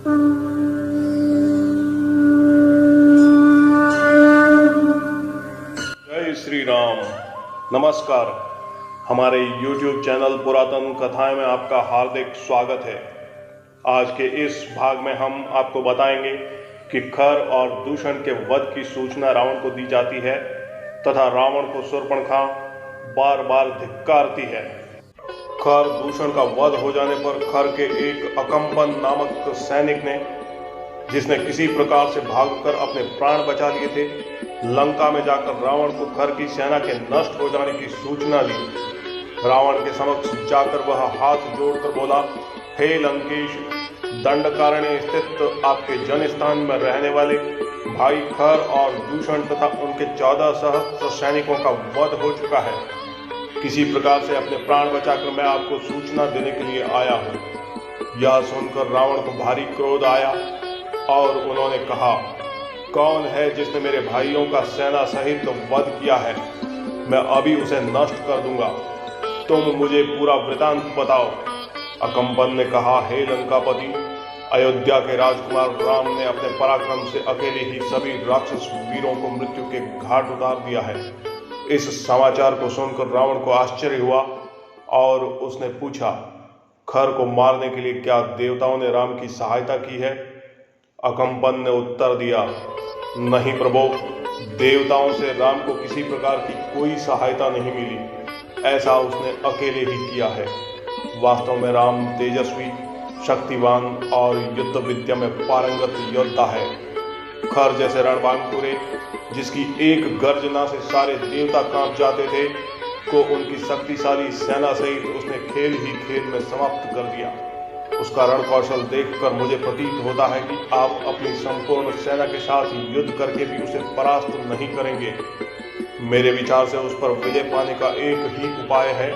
जय श्री राम। नमस्कार। हमारे YouTube चैनल पुरातन कथाएं में आपका हार्दिक स्वागत है। आज के इस भाग में हम आपको बताएंगे कि खर और दूषण के वध की सूचना रावण को दी जाती है तथा रावण को शूर्पणखा बार बार धिक्कारती है। खर दूषण का वध हो जाने पर खर के एक अकंपन नामक सैनिक ने, जिसने किसी प्रकार से भागकर अपने प्राण बचा लिए थे, लंका में जाकर रावण को खर की सेना के नष्ट हो जाने की सूचना दी। रावण के समक्ष जाकर वह हाथ जोड़कर बोला, हे लंकेश, दंडकारण्य स्थित आपके जनस्थान में रहने वाले भाई खर और दूषण तथा उनके 14 सहस्त्र सैनिकों का वध हो चुका है। किसी प्रकार से अपने प्राण बचाकर मैं आपको सूचना देने के लिए आया हूँ। यह सुनकर रावण को भारी क्रोध आया और उन्होंने कहा, कौन है जिसने मेरे भाइयों का सेना सहित वध किया है? मैं अभी उसे नष्ट कर दूंगा। तुम मुझे पूरा वृतांत बताओ। अकंपन ने कहा, हे लंकापति, अयोध्या के राजकुमार राम ने अपने पराक्रम से अकेले ही सभी राक्षस वीरों को मृत्यु के घाट उतार दिया है। इस समाचार को सुनकर रावण को आश्चर्य हुआ और उसने पूछा, खर को मारने के लिए क्या देवताओं ने राम की सहायता की है? अकंपन ने उत्तर दिया, नहीं प्रभु, देवताओं से राम को किसी प्रकार की कोई सहायता नहीं मिली। ऐसा उसने अकेले ही किया है। वास्तव में राम तेजस्वी, शक्तिवान और युद्ध विद्या में पारंगत योद्धा है। खर जैसे रणबांकुरे, जिसकी एक गर्जना से सारे देवता कांप जाते थे, को उनकी शक्तिशाली सेना सहित उसने खेल ही खेल में समाप्त कर दिया। उसका रण कौशल देखकर मुझे प्रतीत होता है कि आप अपनी संपूर्ण सेना के साथ युद्ध करके भी उसे परास्त नहीं करेंगे। मेरे विचार से उस पर विजय पाने का एक ही उपाय है।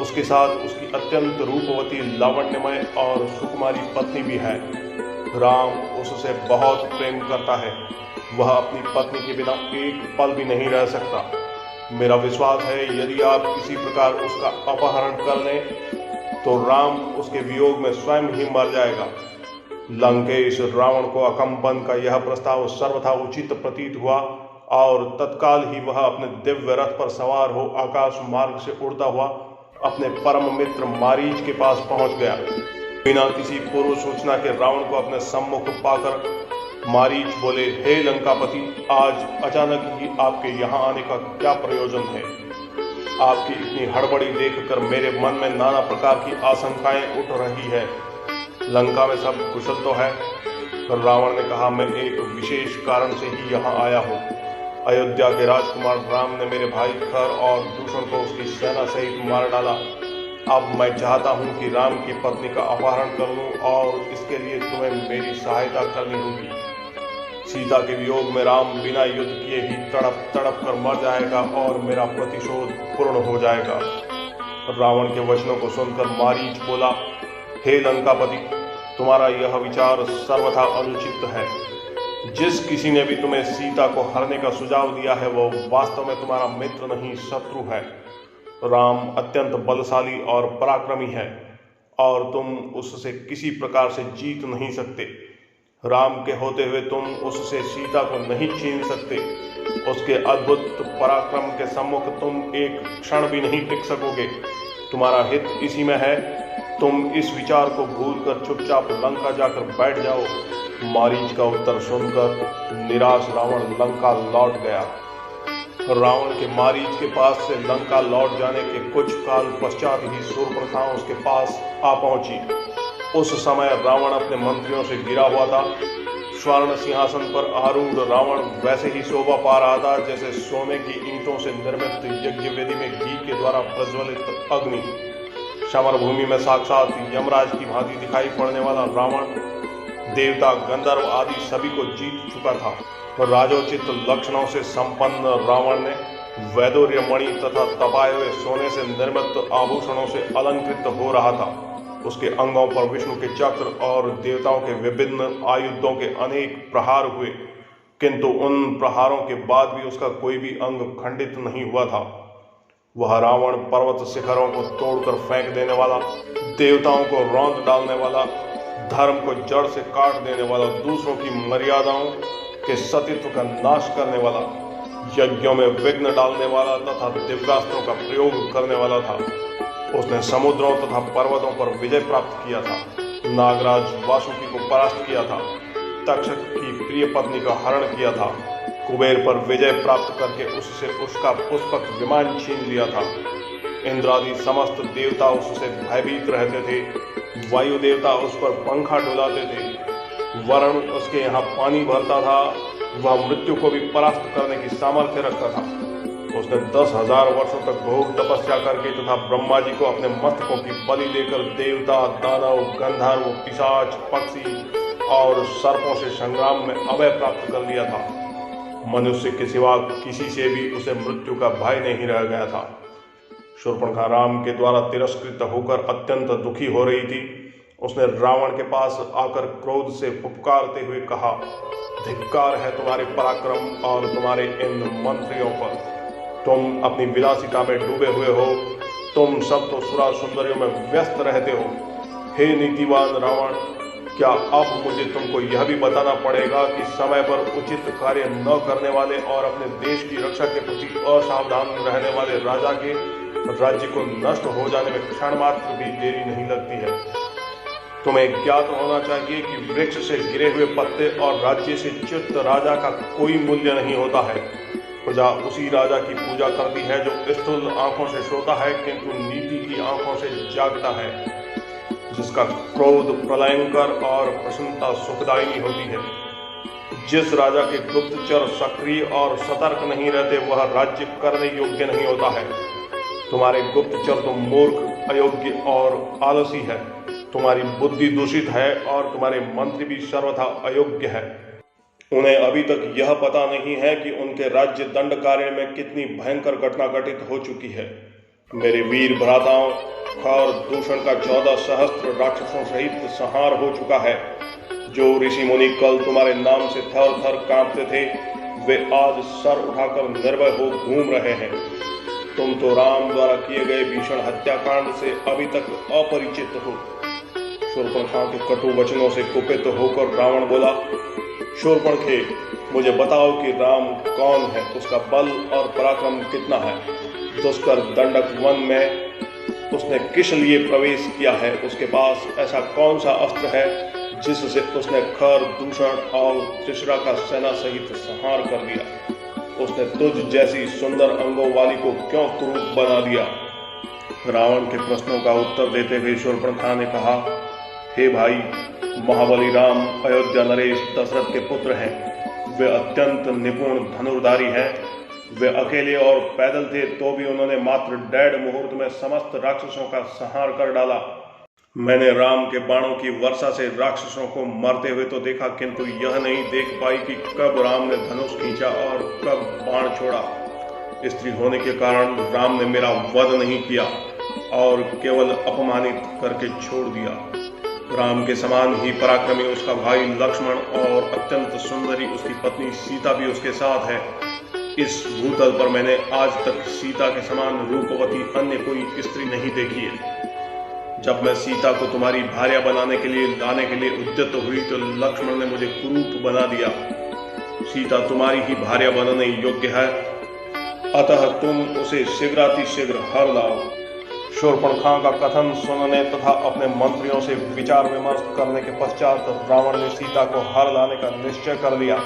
उसके साथ उसकी अत्यंत रूपवती, लावण्यमय और सुकुमारी पत्नी भी है। राम उससे बहुत प्रेम करता है। वह अपनी पत्नी के बिना एक पल भी नहीं रह सकता। मेरा विश्वास है यदि आप किसी प्रकार उसका अपहरण कर लें तो राम उसके वियोग में स्वयं ही मर जाएगा। लंकेश, रावण को अकंपन का यह प्रस्ताव सर्वथा उचित प्रतीत हुआ और तत्काल ही वह अपने दिव्य रथ पर सवार हो आकाश मार्ग से उड़ता हुआ अपने परम मित्र मारीच के पास पहुंच गया। बिना किसी पूर्व सूचना के रावण को अपने सम्मुख पाकर मारीच बोले, हे लंकापति, आज अचानक ही आपके यहाँ आने का क्या प्रयोजन है? आपकी इतनी हड़बड़ी देखकर मेरे मन में नाना प्रकार की आशंकाएं उठ रही है। लंका में सब कुशल तो है? रावण ने कहा, मैं एक विशेष कारण से ही यहाँ आया हूँ। अयोध्या के राजकुमार राम ने मेरे भाई खर और दूषण को उसकी सेना सहित मार डाला। अब मैं चाहता हूँ कि राम की पत्नी का अपहरण कर लूँ और इसके लिए तुम्हें मेरी सहायता करनी होगी। सीता के वियोग में राम बिना युद्ध किए ही तड़प तड़प कर मर जाएगा और मेरा प्रतिशोध पूर्ण हो जाएगा। रावण के वचनों को सुनकर मारीच बोला, हे लंकापति, तुम्हारा यह विचार सर्वथा अनुचित है। जिस किसी ने भी तुम्हें सीता को हरने का सुझाव दिया है वो वास्तव में तुम्हारा मित्र नहीं, शत्रु है। राम अत्यंत बलशाली और पराक्रमी है और तुम उससे किसी प्रकार से जीत नहीं सकते। राम के होते हुए तुम उससे सीता को नहीं छीन सकते। उसके अद्भुत पराक्रम के सम्मुख तुम एक क्षण भी नहीं टिक सकोगे। तुम्हारा हित इसी में है। तुम इस विचार को भूलकर चुपचाप लंका जाकर बैठ जाओ। मारीच का उत्तर सुनकर निराश रावण लंका लौट गया। रावण के मारीच के पास से लंका लौट जाने के कुछ काल पश्चात ही शूर्पणखा उसके पास आ पहुंची। उस समय रावण अपने मंत्रियों से घिरा हुआ था। स्वर्ण सिंहासन पर आरूढ़ रावण वैसे ही शोभा पा रहा था जैसे सोने की ईंटों से निर्मित यज्ञ वेदी में घी के द्वारा प्रज्वलित अग्नि। समर भूमि में साक्षात यमराज की भांति दिखाई पड़ने वाला रावण देवता, गंधर्व आदि सभी को जीत चुका था। राजोचित लक्षणों से संपन्न रावण ने वैदूर्य मणि तथा तपाए हुए सोने से निर्मित आभूषणों से अलंकृत हो रहा था। उसके अंगों पर विष्णु के चक्र और देवताओं के विभिन्न आयुधों के अनेक प्रहार हुए, किंतु उन प्रहारों के बाद भी उसका कोई भी अंग खंडित नहीं हुआ था। वह रावण पर्वत शिखरों को तोड़कर फेंक देने वाला, देवताओं को रौंद डालने वाला, धर्म को जड़ से काट देने वाला, दूसरों की मर्यादाओं के सतीत्व का नाश करने वाला, यज्ञों में विघ्न डालने वाला तथा दिव्यास्त्रों का प्रयोग करने वाला था। उसने समुद्रों तथा पर्वतों पर विजय प्राप्त किया था, नागराज वासुकी को परास्त किया था, तक्षक की प्रिय पत्नी का हरण किया था, कुबेर पर विजय प्राप्त करके उससे उसका पुष्पक विमान छीन लिया था। इंद्रादि समस्त देवता उससे भयभीत रहते थे, वायु देवता उस पर पंखा डुलाते थे, वरुण उसके यहाँ पानी भरता था, वह मृत्यु को भी परास्त करने की सामर्थ्य रखता था। उसने 10,000 वर्षों तक घोर तपस्या करके तथा ब्रह्मा जी को अपने मस्तकों की बलि देकर देवता, दानव, गंधर्व, पिशाच, पक्षी और सर्पों से संग्राम में अभय प्राप्त कर लिया था। मनुष्य के सिवा किसी से भी उसे मृत्यु का भय नहीं रह गया था। शूर्पणखा राम के द्वारा तिरस्कृत होकर अत्यंत दुखी हो रही थी। उसने रावण के पास आकर क्रोध से फुफकारते हुए कहा, धिक्कार है तुम्हारे पराक्रम और तुम्हारे इन मंत्रियों पर। तुम अपनी विलासिता में डूबे हुए हो, तुम सब तो सुरा सुंदरियों में व्यस्त रहते हो। हे नीतिवान रावण, क्या अब मुझे तुमको यह भी बताना पड़ेगा कि समय पर उचित कार्य न करने वाले और अपने देश की रक्षा के प्रति असावधान रहने वाले राजा के राज्य को नष्ट हो जाने में क्षण मात्र भी देरी नहीं लगती है। तुम्हें ज्ञात होना चाहिए कि वृक्ष से गिरे हुए पत्ते और राज्य से च्युत राजा का कोई मूल्य नहीं होता है। प्रजा उसी राजा की पूजा करती है जो स्थूल आंखों से सोता है किंतु नीति की आंखों से जागता है, जिसका क्रोध प्रलयंकर और प्रसन्नता सुखदायिनी होती है। जिस राजा के गुप्तचर सक्रिय और सतर्क नहीं रहते वह राज्य करने योग्य नहीं होता है। तुम्हारे गुप्तचर तो मूर्ख, अयोग्य और आलसी है। तुम्हारी बुद्धि दूषित है और तुम्हारे मंत्री भी सर्वथा अयोग्य है। उन्हें अभी तक यह पता नहीं है कि उनके राज्य दंड कार्य में कितनी भयंकर घटना घटित हो चुकी है। मेरे वीर भ्राताओं, खर दूषण का 14 सहस्त्र राक्षसों सहित संहार हो चुका है। जो ऋषि मुनि कल तुम्हारे नाम से थर थर कांपते थे, वे आज सर उठाकर निर्भय हो घूम रहे हैं। तुम तो राम द्वारा किए गए भीषण हत्याकांड से अभी तक अपरिचित हो। शूर्पणखा के कटु वचनों से कुपित होकर रावण बोला, शूर्पणखे, मुझे बताओ कि राम कौन है, उसका बल और पराक्रम कितना है। दुष्कर दंडक वन में उसने किस लिए प्रवेश किया है, उसके पास ऐसा कौन सा अस्त्र है जिससे उसने खर दूषण और त्रिशरा का सेना सहित संहार कर दिया। उसने तुझ जैसी सुंदर अंगों वाली को क्यों कुरूप बना दिया। रावण के प्रश्नों का उत्तर देते हुए शूर्पणखा ने कहा, हे भाई, महाबली राम अयोध्या नरेश दशरथ के पुत्र हैं। वे अत्यंत निपुण धनुर्धारी हैं। वे अकेले और पैदल थे तो भी उन्होंने मात्र 1.5 मुहूर्त में समस्त राक्षसों का संहार कर डाला। मैंने राम के बाणों की वर्षा से राक्षसों को मरते हुए तो देखा, किंतु यह नहीं देख पाई कि कब राम ने धनुष खींचा और कब बाण छोड़ा। स्त्री होने के कारण राम ने मेरा वध नहीं किया और केवल अपमानित करके छोड़ दिया। राम के समान ही पराक्रमी उसका भाई लक्ष्मण और अत्यंत सुंदरी उसकी पत्नी सीता भी उसके साथ है। इस भूतल पर मैंने आज तक सीता के समान रूपवती अन्य कोई स्त्री नहीं देखी है। जब मैं सीता को तुम्हारी भार्या बनाने के लिए लाने के लिए उद्यत हुई तो लक्ष्मण ने मुझे कुरूप बना दिया। सीता तुम्हारी ही भार्या बनने योग्य है, अतः तुम उसे शीघ्रातिशीघ्र हर लाओ। शूर्पणखा का कथन सुनने तथा अपने मंत्रियों से विचार विमर्श करने के पश्चात रावण ने सीता को हर लाने का निश्चय कर लिया।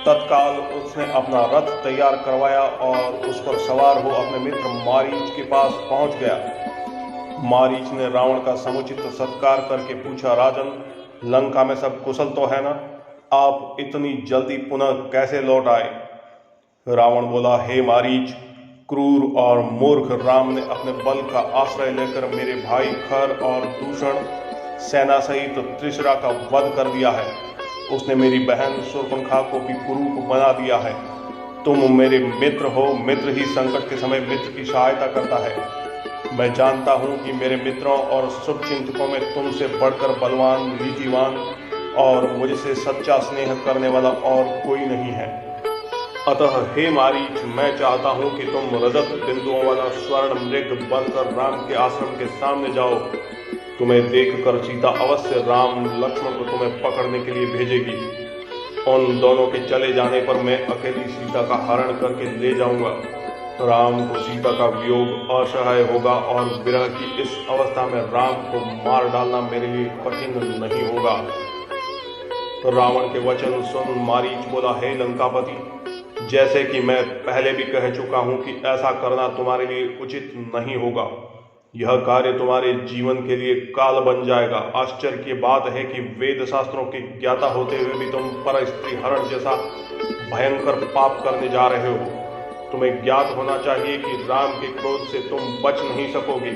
तत्काल उसने अपना रथ तैयार करवाया और उस पर सवार हो अपने मित्र मारीच के पास पहुंच गया। मारीच ने रावण का समुचित सत्कार करके पूछा, राजन, लंका में सब कुशल तो है ना? आप इतनी जल्दी पुनः कैसे लौट आए? रावण बोला, हे मारीच, क्रूर और मूर्ख राम ने अपने बल का आश्रय लेकर मेरे भाई खर और दूषण सेना सहित त्रिशरा का वध कर दिया है। उसने मेरी बहन शूर्पणखा को भी कुरूप बना दिया है। तुम मेरे मित्र हो, मित्र ही संकट के समय मित्र की सहायता करता है। मैं जानता हूं कि मेरे मित्रों और शुभचिंतकों में तुमसे बढ़कर बलवान, नीतिवान और मुझसे सच्चा स्नेह करने वाला और कोई नहीं है। अतः हे मारीच, मैं चाहता हूं कि तुम रजत बिंदुओं वाला स्वर्ण मृग बनकर राम के आश्रम के सामने जाओ। तुम्हें देखकर सीता अवश्य राम लक्ष्मण को तुम्हें पकड़ने के लिए भेजेगी। उन दोनों के चले जाने पर मैं अकेली सीता का हरण करके ले जाऊंगा। राम को सीता का वियोग असह्य होगा और विरह की इस अवस्था में राम को मार डालना मेरे लिए कठिन नहीं होगा। रावण के वचन सुन मारीच बोला, हे लंकापति, जैसे कि मैं पहले भी कह चुका हूं कि ऐसा करना तुम्हारे लिए उचित नहीं होगा। यह कार्य तुम्हारे जीवन के लिए काल बन जाएगा। आश्चर्य की बात है कि वेद शास्त्रों के ज्ञाता होते हुए भी तुम पर स्त्री हरण जैसा भयंकर पाप करने जा रहे हो। तुम्हें ज्ञात होना चाहिए कि राम के क्रोध से तुम बच नहीं सकोगे।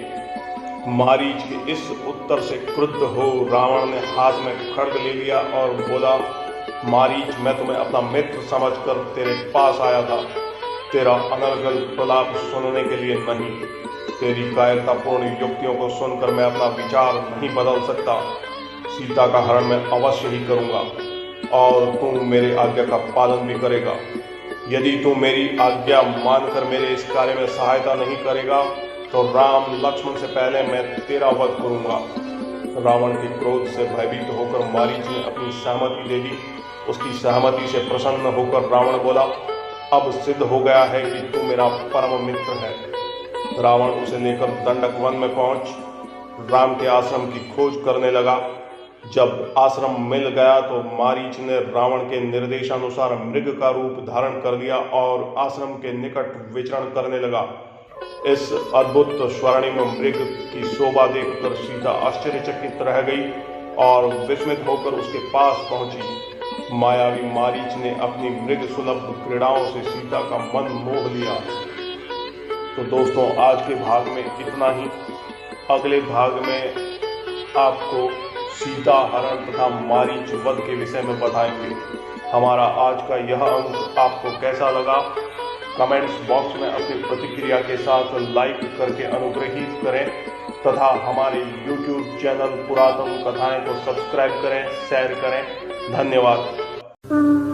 मारीच के इस उत्तर से क्रुद्ध हो रावण ने हाथ में खड्ग ले लिया और बोला, मारीच, मैं तुम्हें अपना मित्र समझकर तेरे पास आया था, तेरा अनर्गल प्रलाप सुनने के लिए नहीं। तेरी कायरतापूर्ण युक्तियों को सुनकर मैं अपना विचार नहीं बदल सकता। सीता का हरण मैं अवश्य ही करूंगा और तू मेरे आज्ञा का पालन भी करेगा। यदि तू मेरी आज्ञा मानकर मेरे इस कार्य में सहायता नहीं करेगा तो राम लक्ष्मण से पहले मैं तेरा वध करूंगा। रावण के क्रोध से भयभीत होकर मारीच ने अपनी सहमति दे दी। उसकी सहमति से प्रसन्न होकर रावण बोला, अब सिद्ध हो गया है कि तू मेरा परम मित्र है। रावण उसे लेकर दंडक वन में पहुंच राम के आश्रम की खोज करने लगा। जब आश्रम मिल गया तो मारीच ने रावण के निर्देशानुसार मृग का रूप धारण कर लिया और आश्रम के निकट विचरण करने लगा। इस अद्भुत स्वर्णिम मृग की शोभा देखकर सीता आश्चर्यचकित रह गई और विस्मित होकर उसके पास पहुंची। मायावी मारीच ने अपनी मृग सुलभ क्रीड़ाओं से सीता का मन मोह लिया। तो दोस्तों, आज के भाग में इतना ही। अगले भाग में आपको सीता हरण तथा मारीच वध के विषय में बताएंगे। हमारा आज का यह अंक आपको कैसा लगा, कमेंट्स बॉक्स में अपनी प्रतिक्रिया के साथ लाइक करके अनुग्रहित करें तथा हमारे YouTube चैनल पुरातन कथाएं को सब्सक्राइब करें, शेयर करें। धन्यवाद।